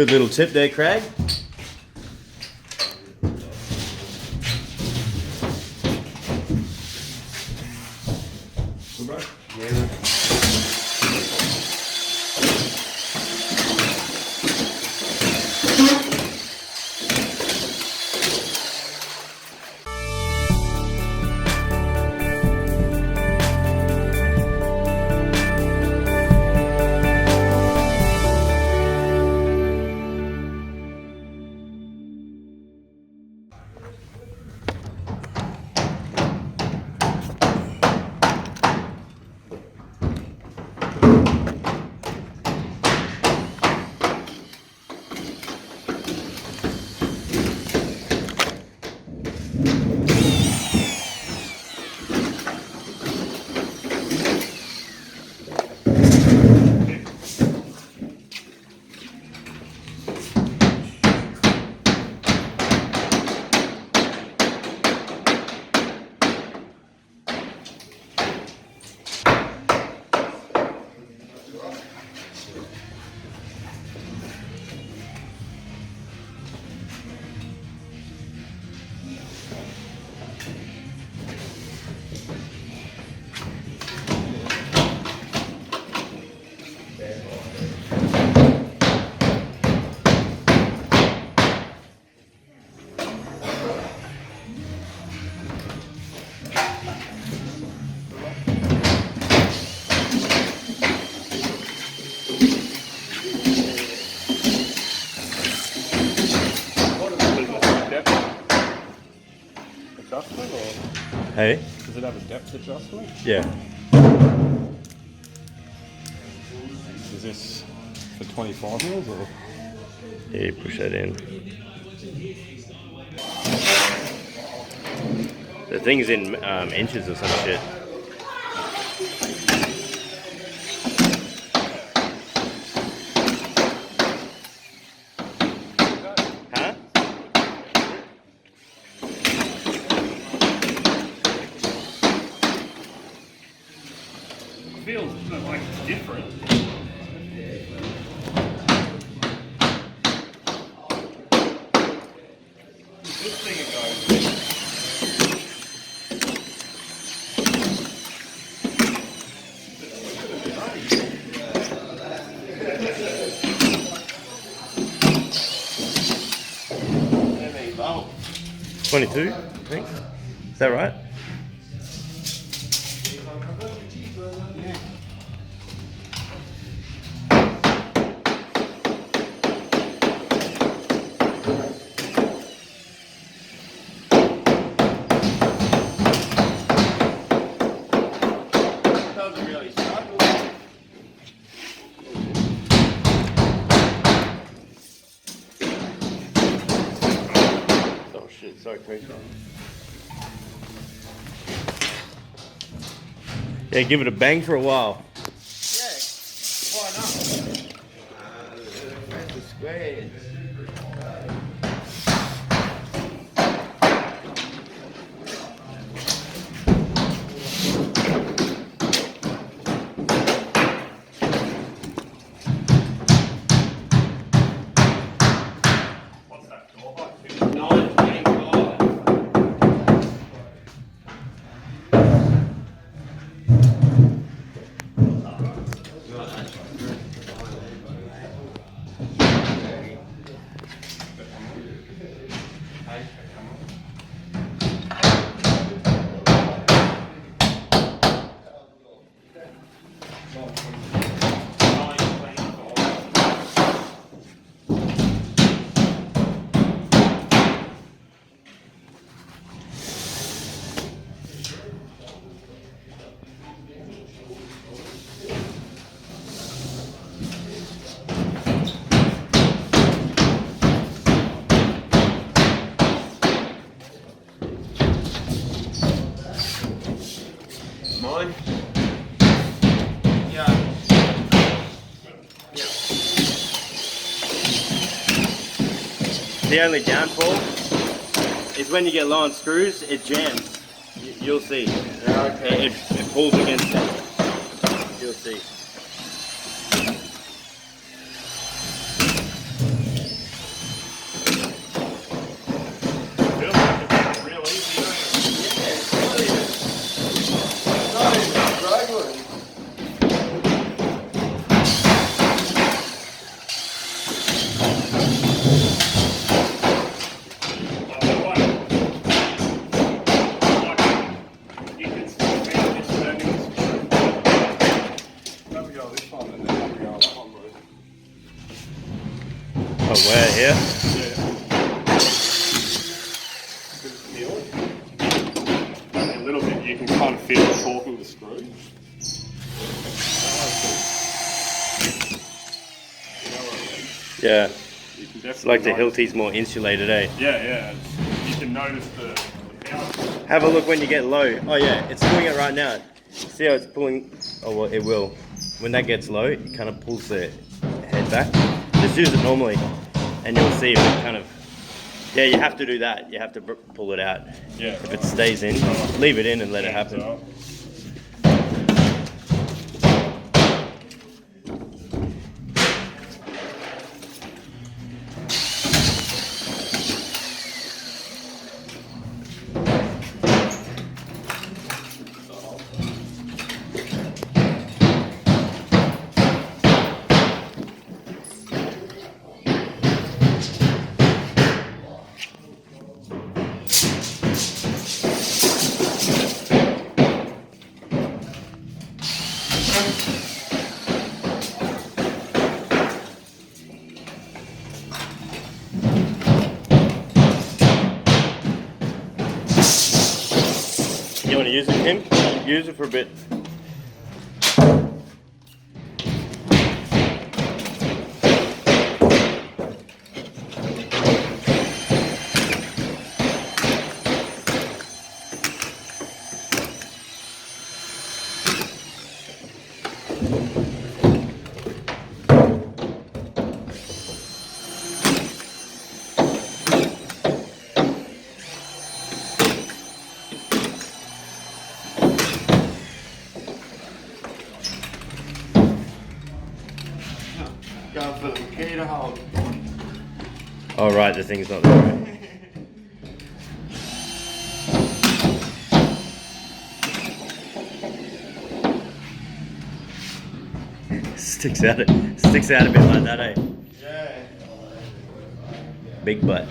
Good little tip there, Craig. Hey? Does it have a depth adjustment? Yeah. Is this for 25 mils or? Yeah, you push that in. The thing's in inches or some shit. Huh? It feels like it's different. This thing it goes. Oh. 22, I think. Is that right? Sorry, Craig. Yeah, give it a bang for a while. Yeah, why not? Where's the squares? What's that door like? 9.25. Mine? Yeah. The only downfall is when you get low on screws, it jams. You'll see. Yeah, okay. It pulls against it. You'll see. Oh, where here? Yeah. A little bit, you can kind of feel it torquing the screw. Yeah. You can It's like the notice. Hilti's more insulated, eh? Yeah. You can notice the power. Have a look when you get low. Oh yeah, it's doing it right now. See how it's pulling? Oh well, it will. When that gets low, it kind of pulls the head back. Just use it normally, and you'll see if it kind of. Yeah, you have to do that. You have to pull it out. Yeah. If it stays in, leave it in and let it happen. You want to use it, Tim? Use it for a bit. Going for the Makita hold. Oh right, the thing's not there. Right? Sticks out a bit like that, eh? Yeah. Big butt.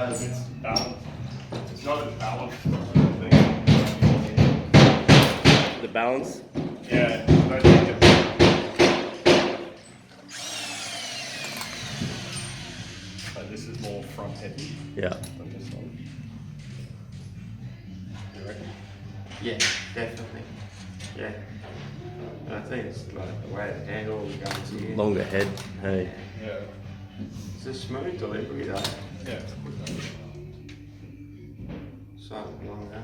It's balanced. It's not as balanced. The balance? Yeah, I think it's... So this is more front heavy Yeah. than this one. You reckon? Yeah, definitely. Yeah. And I think it's like the way the handle goes here. Longer head. Hey. Yeah. It's a smooth delivery though. Yeah. Slightly longer.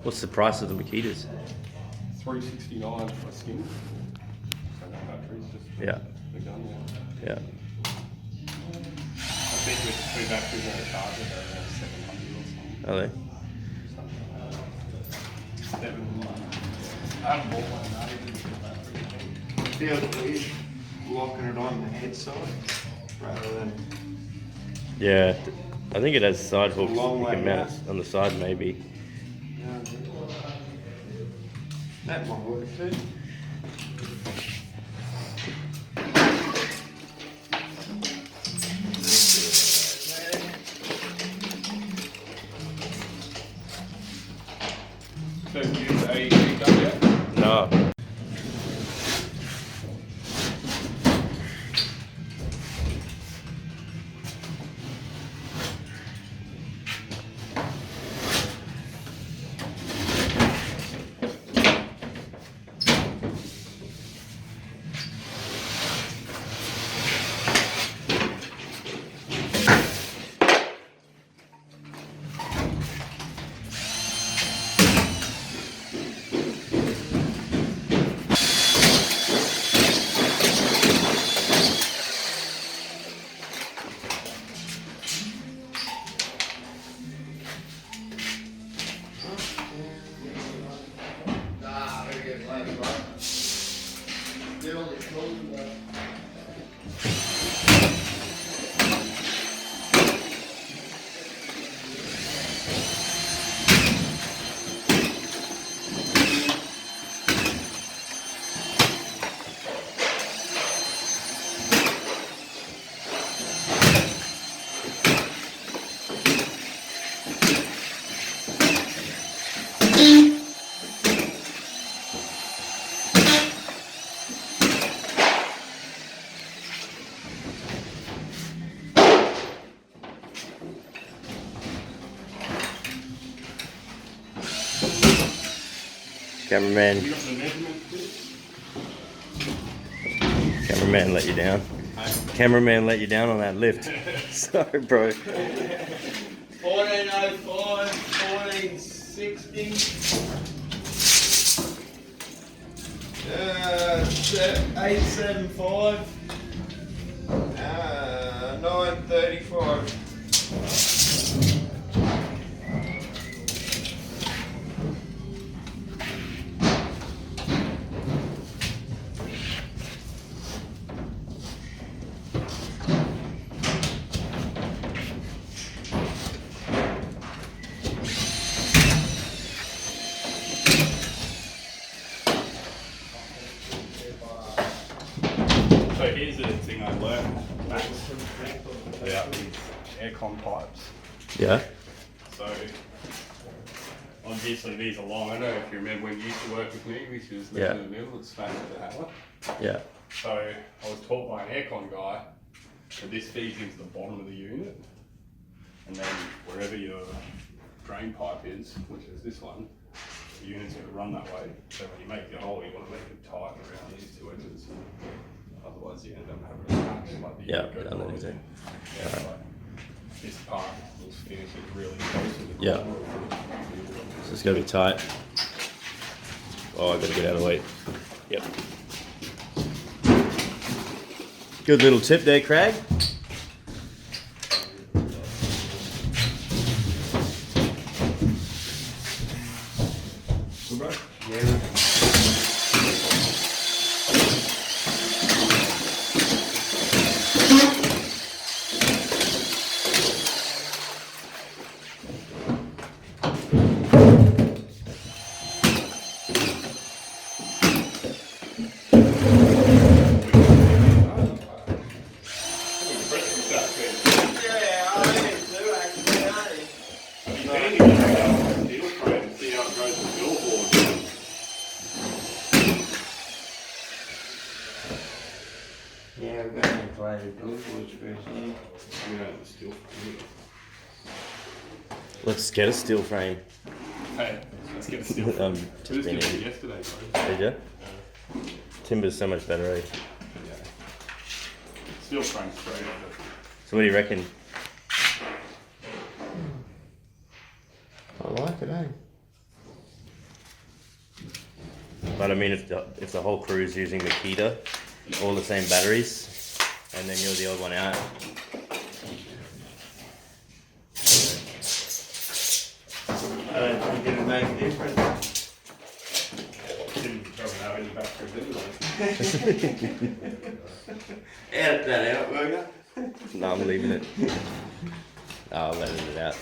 What's the price of the Makitas? $369 for a skin. So no batteries, just Yeah. the gun. Yeah. I think with 2 batteries and a charger, they're around 700 or something. Are they? I haven't bought one now. Feels weird locking it on the head side rather than Yeah, I think it has side hooks. Long You way can mount out. it on the side maybe. That might work too. So use a DW? No. Cameraman. You got the measurement fit? Cameraman let you down. Cameraman let you down on that lift. Sorry, bro. 1405, 1460. 875. 935. So here's the thing I learned, Max, about these aircon pipes. Yeah. So obviously these are long. I don't know if you remember when you used to work with me, which is Yeah. in the middle, it's smash with the hammer. Yeah. So I was taught by an aircon guy that this feeds into the bottom of the unit, and then wherever your drain pipe is, which is this one, the unit's going to run that way. So when you make the hole, you want to make it tight around these two edges. Otherwise, you end up having a patch like the Yeah, unit goes done that wrong. easy. Yeah, so this part will finish it really close to the Yeah. corner. So it's gotta be tight. Oh, I gotta get out of the way. Yep. Good little tip there, Craig. Good, bro? Yeah. Yeah, we've got some Collated billboards first, yeah. Let's get a steel frame. Hey, let's get a steel frame. Just Just been did in. it yesterday, bro. Did you? Timber's so much better, eh? Yeah. Steel frame straight up. So what do you reckon? I like it, eh? But I mean, if the whole crew's using Makita, all the same batteries, and then you're the odd one out. I don't think it'll make a difference. Didn't probably have any batteries anyway. Edit that out, will ya? No, I'm leaving it. I'll let it out.